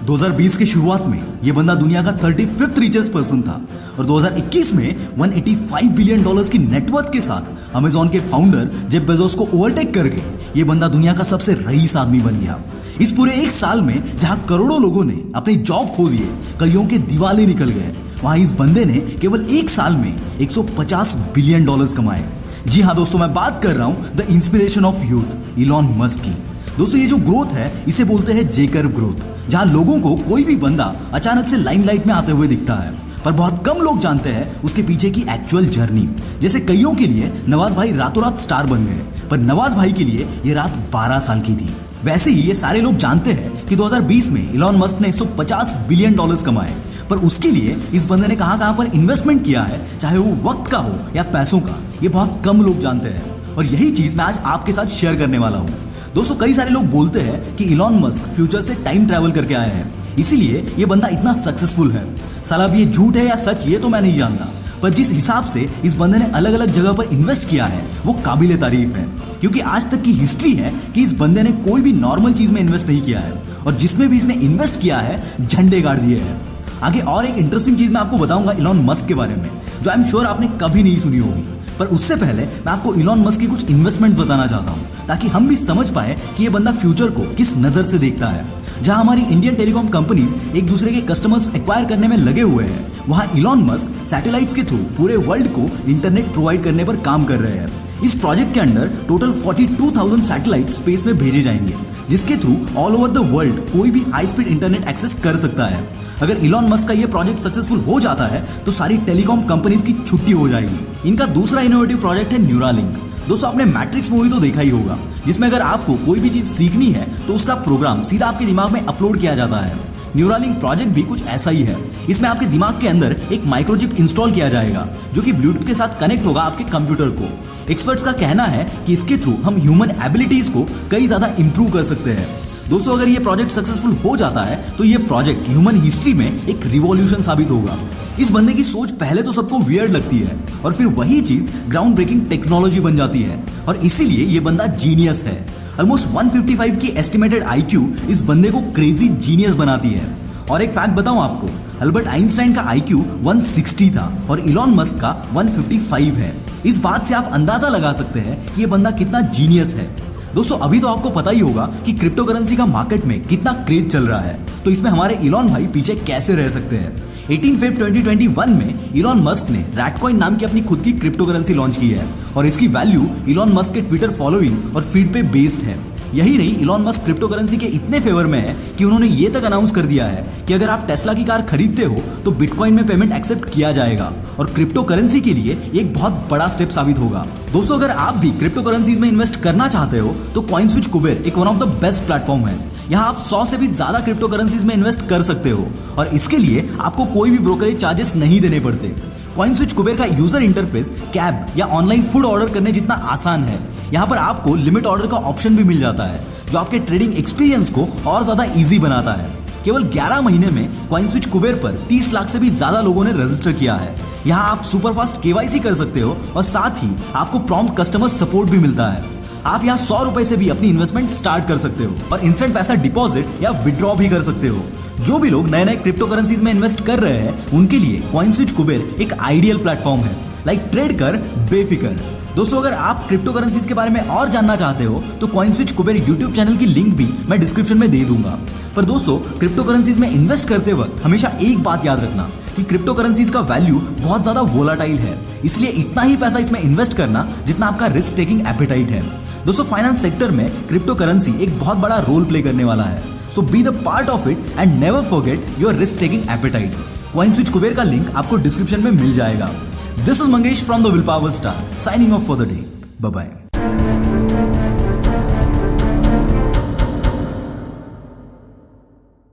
2020 की शुरुआत में ये बंदा दुनिया का 35th रिचेस्ट पर्सन था और 2021 में 185 बिलियन डॉलर्स की नेटवर्थ के साथ अमेजॉन के फाउंडर जेफ बेजोस को ओवरटेक करके ये बंदा दुनिया का सबसे रईस आदमी बन गया। इस पूरे एक साल में जहां करोड़ों लोगों ने अपनी जॉब खो दिए, कईयों के दिवाले निकल गए, वहां इस बंदे ने केवल एक साल में 150 बिलियन डॉलर्स कमाए। जी हाँ दोस्तों, मैं बात कर रहा हूं the inspiration of youth, Elon Musk की। दोस्तों ये जो ग्रोथ है इसे बोलते हैं जे कर्व ग्रोथ, जहां लोगों को कोई भी बंदा अचानक से लाइमलाइट में आते हुए दिखता है, पर बहुत कम लोग जानते हैं उसके पीछे की एक्चुअल जर्नी। जैसे कईयों के लिए नवाज भाई रातों रात स्टार बन गए, पर नवाज भाई के लिए ये रात 12 साल की थी। वैसे ही ये सारे लोग जानते हैं कि 2020 में इलॉन मस्क ने 150 बिलियन डॉलर्स कमाए, पर उसके लिए इस बंदे ने कहां पर इन्वेस्टमेंट किया है, चाहे वो वक्त का हो या पैसों का, ये बहुत कम लोग जानते हैं। और यही चीज मैं आज आपके साथ शेयर करने वाला हूं। दोस्तों कई सारे लोग बोलते हैं कि इलॉन मस्क फ्यूचर से टाइम ट्रैवल करके आया है, इसीलिए ये बंदा इतना सक्सेसफुल है। साला अब ये झूठ है या सच ये तो मैं नहीं जानता, पर जिस हिसाब से इस बंदे ने अलग अलग जगह पर इन्वेस्ट किया है वो काबिले तारीफ है, क्योंकि आज तक की हिस्ट्री है कि इस बंदे ने कोई भी नॉर्मल चीज में इन्वेस्ट नहीं किया है, और जिसमें भी इसने इन्वेस्ट किया है झंडे गाड़ दिए हैं। आगे और एक इंटरेस्टिंग चीज मैं आपको बताऊंगा इलॉन मस्क के बारे में, जो आई एम श्योर आपने कभी नहीं सुनी होगी। पर उससे पहले मैं आपको इलॉन मस्क की कुछ इन्वेस्टमेंट बताना चाहता हूं, ताकि हम भी समझ पाए कि ये बंदा फ्यूचर को किस नजर से देखता है। जहां हमारी इंडियन टेलीकॉम कंपनीज एक दूसरे के कस्टमर्स एक्वायर करने में लगे हुए हैं, वहां इलॉन मस्क सैटेलाइट्स के थ्रू पूरे वर्ल्ड को इंटरनेट प्रोवाइड करने पर काम कर रहे हैं। इस प्रोजेक्ट के अंडर टोटल 42,000 सैटेलाइट स्पेस में भेजे जाएंगे, जिसके through all over the world कोई भी हाई स्पीड इंटरनेट एक्सेस कर सकता है। अगर इलॉन मस्क का ये प्रोजेक्ट सक्सेसफुल हो जाता है तो सारी टेलीकॉम कंपनीज की छुट्टी हो जाएगी। इनका दूसरा इनोवेटिव प्रोजेक्ट है न्यूरालिंक। दोस्तों आपने मैट्रिक्स मूवी तो देखा ही होगा, जिसमें अगर आपको कोई भी चीज सीखनी है तो उसका प्रोग्राम सीधा आपके दिमाग में अपलोड किया जाता है। न्यूरालिंक प्रोजेक्ट भी कुछ ऐसा ही है। इसमें आपके दिमाग के अंदर एक माइक्रोचिप इंस्टॉल किया जाएगा, जो कि ब्लूटूथ के साथ कनेक्ट होगा आपके कंप्यूटर को। एक्सपर्ट्स का कहना है कि इसके थ्रू हम ह्यूमन एबिलिटीज को कई ज्यादा इंप्रूव कर सकते हैं। दोस्तों अगर ये प्रोजेक्ट सक्सेसफुल हो जाता है तो ये प्रोजेक्ट ह्यूमन हिस्ट्री में एक रिवॉल्यूशन साबित होगा। इस बंदे की सोच पहले तो सबको वियर्ड लगती है, और फिर वही चीज ग्राउंड ब्रेकिंग टेक्नोलॉजी बन जाती है, और इसीलिए ये बंदा जीनियस है। ऑलमोस्ट 155 की एस्टिमेटेड IQ इस बंदे को क्रेजी जीनियस बनाती है। और एक फैक्ट बताऊं आपको, अल्बर्ट आइंस्टाइन का IQ 160 था और इलॉन मस्क का 155 है। इस बात से आप अंदाजा लगा सकते हैं कि ये बंदा कितना जीनियस है। दोस्तों अभी तो आपको पता ही होगा कि क्रिप्टो करेंसी का मार्केट में कितना क्रेज चल रहा है, तो इसमें हमारे इलॉन भाई पीछे कैसे रह सकते हैं। 18 फेब 2021 में इलॉन मस्क ने रैटकॉइन नाम की अपनी खुद की क्रिप्टो करेंसी लॉन्च की है, और इसकी वैल्यू इलॉन मस्क के ट्विटर फॉलोइंग और फीड पे बेस्ड है। यही नहीं, इलॉन मस्क क्रिप्टो करेंसी के इतने फेवर में है कि उन्होंने ये तक अनाउंस कर दिया है कि अगर आप टेस्ला की कार खरीदते हो तो बिटकॉइन में पेमेंट एक्सेप्ट किया जाएगा, और क्रिप्टो करेंसी के लिए एक बहुत बड़ा स्टेप साबित होगा। दोस्तों अगर आप भी क्रिप्टो करेंसीज में इन्वेस्ट करना चाहते हो तो कॉइनस्विच कुबेर एक one of the best platform है। यहाँ आप 100 से भी ज्यादा क्रिप्टो करेंसीज में इन्वेस्ट कर सकते हो, और इसके लिए आपको कोई भी ब्रोकरेज चार्जेस नहीं देने पड़ते। कॉइनस्विच कुबेर का यूजर इंटरफेस कैब या ऑनलाइन फूड ऑर्डर करने जितना आसान है। यहाँ पर आपको लिमिट ऑर्डर का ऑप्शन भी मिल जाता है, जो आपके ट्रेडिंग एक्सपीरियंस को और ज्यादा इजी बनाता है। केवल 11 महीने में कॉइनस्विच कुबेर पर 30 लाख से भी ज्यादा लोगों ने रजिस्टर किया है। यहाँ आप सुपरफास्ट KYC कर सकते हो, और साथ ही आपको प्रॉम्प्ट कस्टमर सपोर्ट भी मिलता है। आप यहाँ 100 रुपए से भी अपनी इन्वेस्टमेंट स्टार्ट कर सकते हो, और इंस्टेंट पैसा डिपॉजिट या विड्रॉ भी कर सकते हो। जो भी लोग नए नए क्रिप्टो करेंसीज में इन्वेस्ट कर रहे हैं उनके लिए कॉइनस्विच कुबेर एक आइडियल प्लेटफॉर्म है। लाइक ट्रेड कर बेफिक्र। दोस्तों अगर आप क्रिप्टो करेंसीज के बारे में और जानना चाहते हो तो कॉइनस्विच कुबेर यूट्यूब चैनल की लिंक भी मैं डिस्क्रिप्शन में दे दूंगा। पर दोस्तों क्रिप्टो करेंसीज में इन्वेस्ट करते वक्त हमेशा एक बात याद रखना कि क्रिप्टो करेंसीज का वैल्यू बहुत ज्यादा वोलाटाइल है, इसलिए इतना ही पैसा इसमें इन्वेस्ट करना जितना आपका रिस्क टेकिंग एपेटाइट है। दोस्तों फाइनेंस सेक्टर में क्रिप्टो करेंसी एक बहुत बड़ा रोल प्ले करने वाला है, so be the part of it and never forget your risk taking appetite. CoinSwitch Kuber का लिंक आपको डिस्क्रिप्शन में मिल जाएगा। This is Mangesh from the Willpower Star, signing off for the day. Bye-bye.